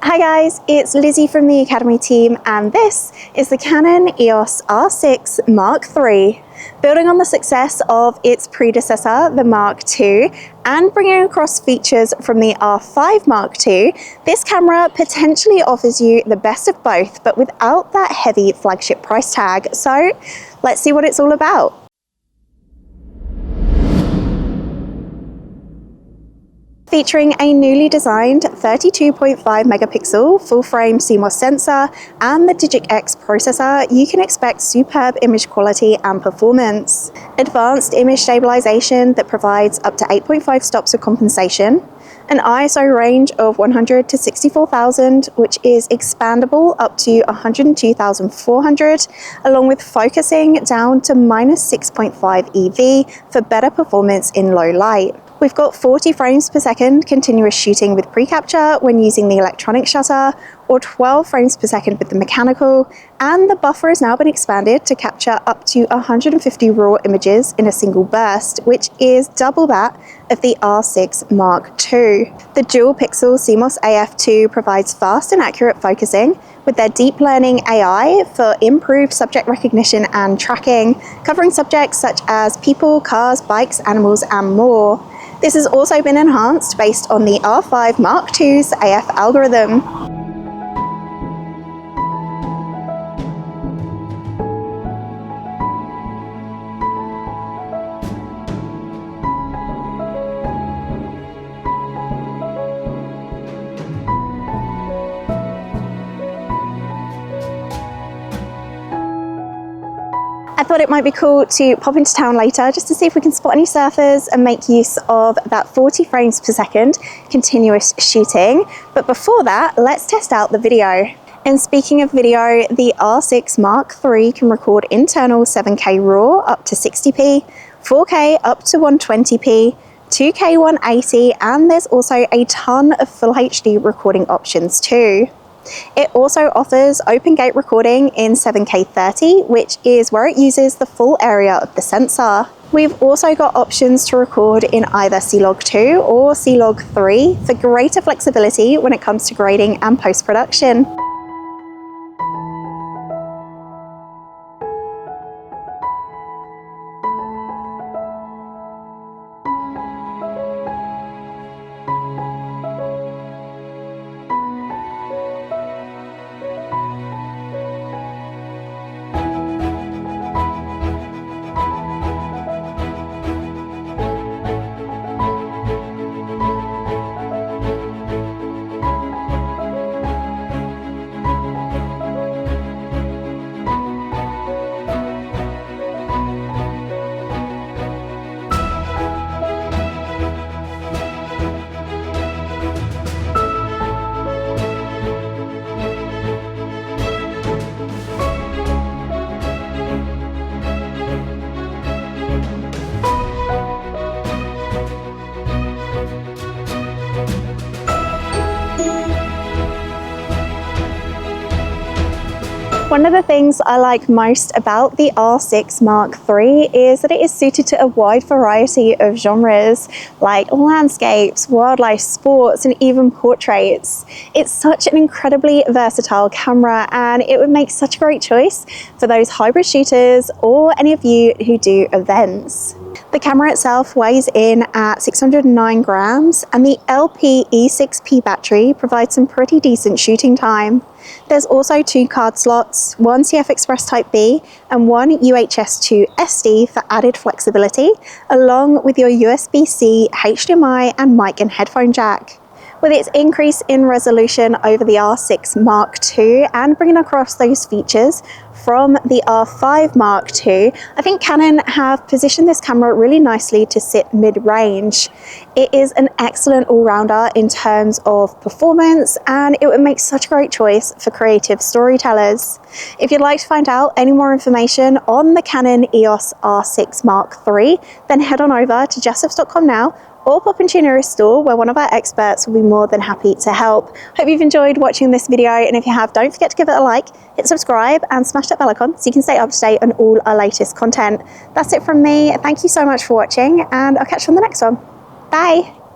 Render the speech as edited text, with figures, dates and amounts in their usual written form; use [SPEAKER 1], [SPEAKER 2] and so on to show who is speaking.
[SPEAKER 1] Hi guys, it's Lizzie from the Academy team, and this is the Canon EOS R6 Mark III. Building on the success of its predecessor, the Mark II, and bringing across features from the R5 Mark II, this camera potentially offers you the best of both, but without that heavy flagship price tag. So let's see what it's all about. Featuring a newly designed 32.5 megapixel full-frame CMOS sensor and the DIGIC X processor, you can expect superb image quality and performance. Advanced image stabilization that provides up to 8.5 stops of compensation, an ISO range of 100 to 64,000, which is expandable up to 102,400, along with focusing down to -6.5 EV for better performance in low light. We've got 40 frames per second continuous shooting with pre-capture when using the electronic shutter, or 12 frames per second with the mechanical, and the buffer has now been expanded to capture up to 150 raw images in a single burst, which is double that of the R6 Mark II. The dual pixel CMOS AF2 provides fast and accurate focusing with their deep learning AI for improved subject recognition and tracking, covering subjects such as people, cars, bikes, animals, and more. This has also been enhanced based on the R5 Mark II's AF algorithm. I thought it might be cool to pop into town later just to see if we can spot any surfers and make use of that 40 frames per second continuous shooting. But before that, let's test out the video. And speaking of video, the R6 Mark III can record internal 7K RAW up to 60p, 4K up to 120p, 2K 180, and there's also a ton of full HD recording options too. It also offers open gate recording in 7K 30, which is where it uses the full area of the sensor. We've also got options to record in either C-Log 2 or C-Log 3 for greater flexibility when it comes to grading and post-production. One of the things I like most about the R6 Mark III is that it is suited to a wide variety of genres like landscapes, wildlife, sports, and even portraits. It's such an incredibly versatile camera, and it would make such a great choice for those hybrid shooters or any of you who do events. The camera itself weighs in at 609 grams, and the LPE6P battery provides some pretty decent shooting time. There's also 2 card slots, one CF Express Type B and one UHS-2 SD for added flexibility, along with your USB-C, HDMI and mic and headphone jack. With its increase in resolution over the R6 Mark II and bringing across those features from the R5 Mark II, I think Canon have positioned this camera really nicely to sit mid-range. It is an excellent all-rounder in terms of performance, and it would make such a great choice for creative storytellers. If you'd like to find out any more information on the Canon EOS R6 Mark III, then head on over to jessops.com now, or pop into your nearest store where one of our experts will be more than happy to help. Hope you've enjoyed watching this video, and if you have, don't forget to give it a like, hit subscribe and smash that bell icon so you can stay up to date on all our latest content. That's it from me. Thank you so much for watching, and I'll catch you on the next one. Bye.